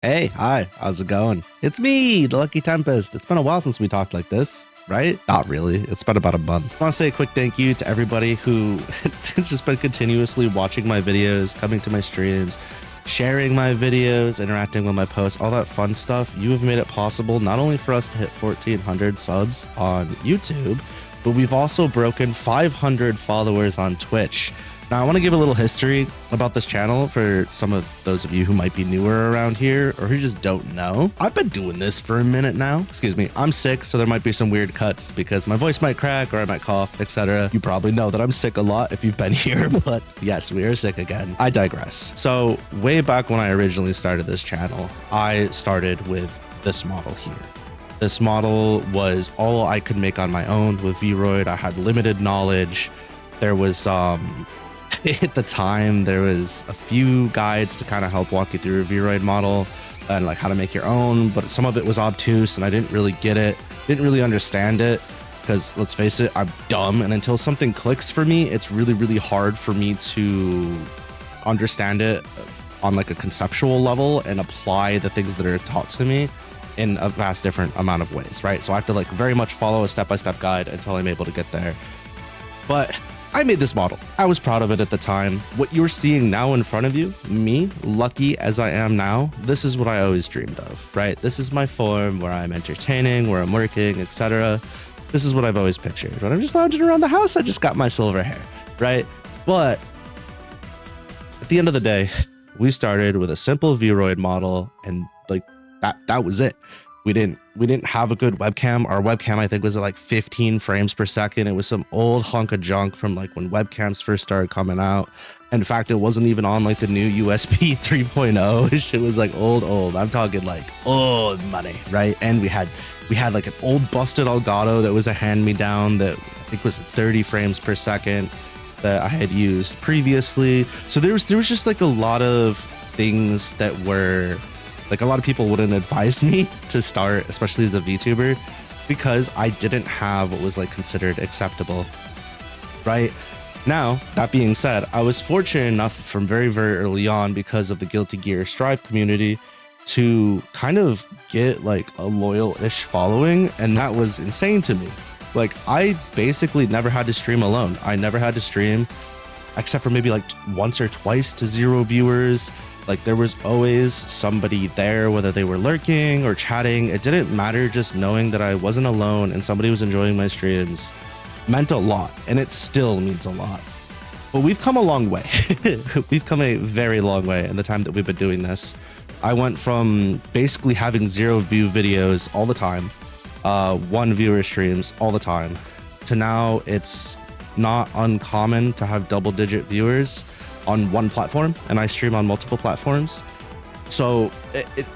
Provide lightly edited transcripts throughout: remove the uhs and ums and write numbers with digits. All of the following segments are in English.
Hey, hi, how's it going? It's me, the Lucky Tempest. It's been a while since we talked like this, right? Not really. It's been about a month. I want to say a quick thank you to everybody who has just been continuously watching my videos, coming to my streams, sharing my videos, interacting with my posts, all that fun stuff. You have made it possible not only for us to hit 1,400 subs on YouTube, but we've also broken 500 followers on Twitch. Now, I want to give a little history about this channel for some of those of you who might be newer around here or who just don't know. I've been doing this for a minute now. Excuse me, I'm sick, so there might be some weird cuts because my voice might crack or I might cough, etc. You probably know that I'm sick a lot if you've been here, but yes, we are sick again. I digress. So way back when I originally started this channel, I started with this model here. This model was all I could make on my own with Vroid. I had limited knowledge. There was at the time there was a few guides to kind of help walk you through a Vroid model and like how to make your own, but some of it was obtuse and I didn't really get it, didn't really understand it, because let's face it, I'm dumb, and until something clicks for me, it's really hard for me to understand it on like a conceptual level and apply the things that are taught to me in a vast different amount of ways, right? So I have to like very much follow a step-by-step guide until I'm able to get there. But I made this model. I was proud of it at the time. What you're seeing now in front of you, me, lucky as I am now, this is what I always dreamed of, right? This is my form where I'm entertaining, where I'm working, etc. This is what I've always pictured. When I'm just lounging around the house, I just got my silver hair, right? But at the end of the day, we started with a simple Vroid model, and like that was it. We didn't have a good webcam. Our webcam, I think, was at like 15 frames per second. It was some old hunk of junk from like when webcams first started coming out. In fact, it wasn't even on like the new USB 3.0. Shit was like old. I'm talking like old money, right? And we had like an old busted Elgato that was a hand-me-down that I think was 30 frames per second that I had used previously. So there was just like a lot of things that were like, a lot of people wouldn't advise me to start, especially as a VTuber, because I didn't have what was like considered acceptable, right? Now, that being said, I was fortunate enough from very early on, because of the Guilty Gear Strive community, to kind of get like a loyal-ish following, and that was insane to me. Like, I basically never had to stream alone. I never had to stream except for maybe like once or twice to 0 viewers. Like, there was always somebody there, whether they were lurking or chatting. It didn't matter. Just knowing that I wasn't alone and somebody was enjoying my streams meant a lot, and it still means a lot. But we've come a long way. We've come a very long way in the time that we've been doing this. I went from basically having 0 view videos all the time, 1 viewer streams all the time, to now it's not uncommon to have double-digit viewers on one platform, and I stream on multiple platforms. So it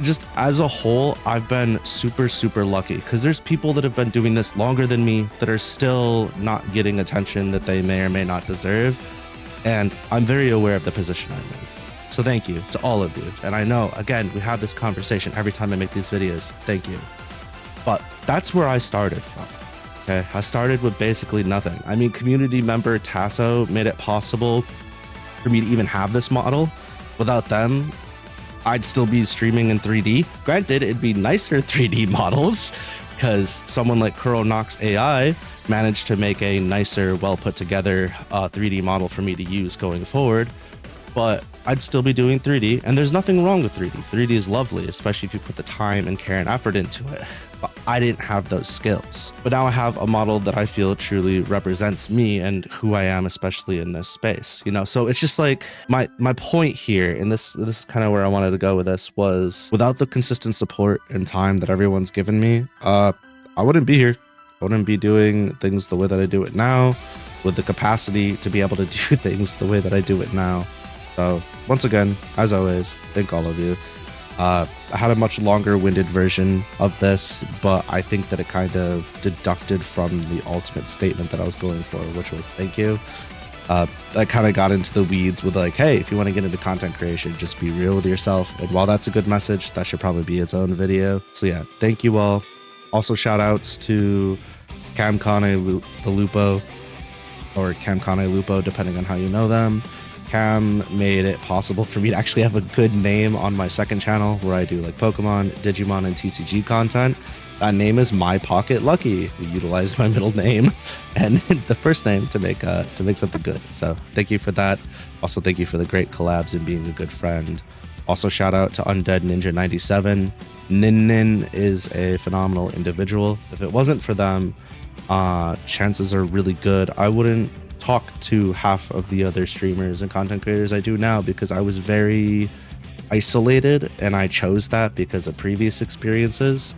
just, as a whole, I've been super lucky, because there's people that have been doing this longer than me that are still not getting attention that they may or may not deserve, and I'm very aware of the position I'm in. So thank you to all of you. And I know, again, we have this conversation every time I make these videos. Thank you. But that's where I started from. Okay, I started with basically nothing. I mean, community member Tasso made it possible for me to even have this model. Without them, I'd still be streaming in 3D. Granted, it'd be nicer 3D models, because someone like KuroNoxAi managed to make a nicer, well put together 3D model for me to use going forward. But I'd still be doing 3D, and there's nothing wrong with 3D. 3D is lovely, especially if you put the time and care and effort into it. But I didn't have those skills. But now I have a model that I feel truly represents me and who I am, especially in this space, you know? So it's just like, my point here, and this is kind of where I wanted to go with this, was without the consistent support and time that everyone's given me, I wouldn't be here. I wouldn't be doing things the way that I do it now, with the capacity to be able to do things the way that I do it now. So once again, as always, thank all of you. I had a much longer winded version of this, but I think that it kind of deducted from the ultimate statement that I was going for, which was thank you. I kind of got into the weeds with like, hey, if you want to get into content creation, just be real with yourself. And while that's a good message, that should probably be its own video. So yeah, thank you all. Also shout outs to Camkane the Lupo, or Camkane Lupo, depending on how you know them. Cam made it possible for me to actually have a good name on my second channel where I do like Pokemon, Digimon, and TCG content. That name is My Pocket Lucky. We utilize my middle name and the first name to make something good. So thank you for that. Also, thank you for the great collabs and being a good friend. Also, shout out to Undead Ninja 97. Nin is a phenomenal individual. If it wasn't for them, chances are really good I wouldn't talk to half of the other streamers and content creators I do now, because I was very isolated and I chose that because of previous experiences,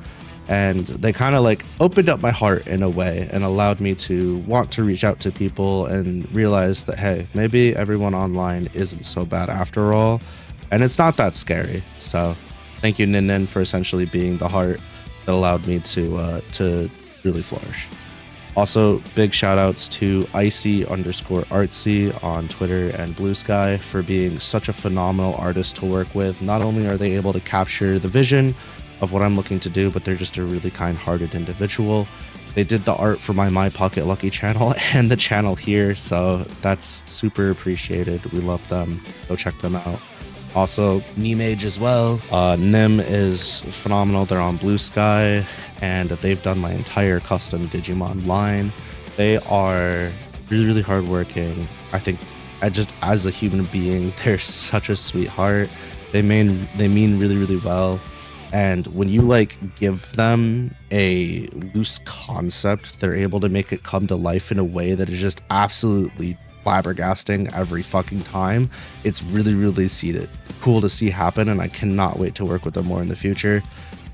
and they kind of like opened up my heart in a way and allowed me to want to reach out to people and realize that, hey, maybe everyone online isn't so bad after all, and it's not that scary. So thank you, Nin, for essentially being the heart that allowed me to really flourish. Also, big shout outs to icy_artsy on Twitter and Blue Sky for being such a phenomenal artist to work with. Not only are they able to capture the vision of what I'm looking to do, but they're just a really kind-hearted individual. They did the art for my Pocket Lucky channel and the channel here, so that's super appreciated. We love them. Go check them out. Also, Nimadj as well. Nim is phenomenal. They're on Blue Sky, and they've done my entire custom Digimon line. They are really, really hardworking. I think, just as a human being, they're such a sweetheart. They mean really, really well. And when you like give them a loose concept, they're able to make it come to life in a way that is just absolutely flabbergasting every fucking time. It's really, really cool to see happen, and I cannot wait to work with them more in the future.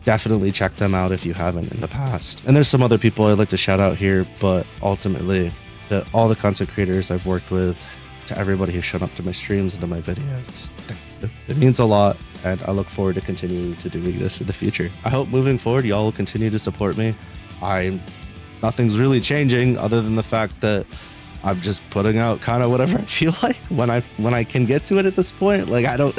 Definitely check them out if you haven't in the past. And there's some other people I'd like to shout out here, but ultimately to all the content creators I've worked with, to everybody who's shown up to my streams and to my videos, it means a lot, and I look forward to continue to doing this in the future. I hope moving forward y'all will continue to support me. Nothing's really changing other than the fact that I'm just putting out kind of whatever I feel like when I can get to it at this point. Like, I don't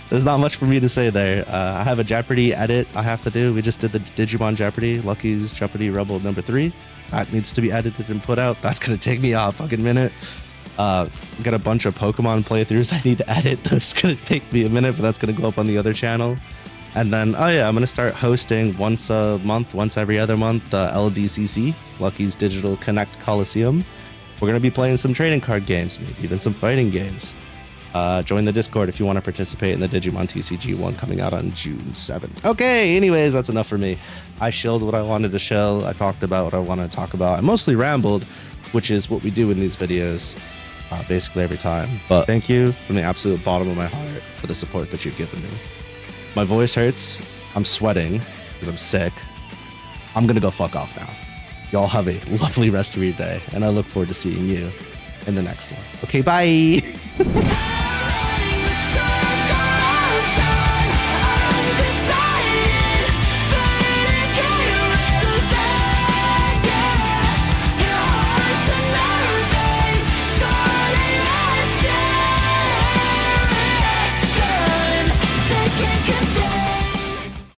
there's not much for me to say there. I have a Jeopardy edit I have to do. We just did the Digimon Jeopardy, Lucky's Jeopardy Rebel number 3. That needs to be edited and put out. That's gonna take me a fucking minute. Got a bunch of Pokemon playthroughs I need to edit. That's gonna take me a minute, but that's gonna go up on the other channel. And then, oh yeah, I'm gonna start hosting once a month, once every other month, LDCC, Lucky's Digital Connect Coliseum. We're going to be playing some trading card games, maybe even some fighting games. Join the Discord if you want to participate in the Digimon TCG one coming out on June 7th. Okay, anyways, that's enough for me. I shilled what I wanted to shill. I talked about what I wanted to talk about. I mostly rambled, which is what we do in these videos basically every time. But thank you from the absolute bottom of my heart for the support that you've given me. My voice hurts. I'm sweating because I'm sick. I'm going to go fuck off now. Y'all have a lovely rest of your day, and I look forward to seeing you in the next one. Okay, bye!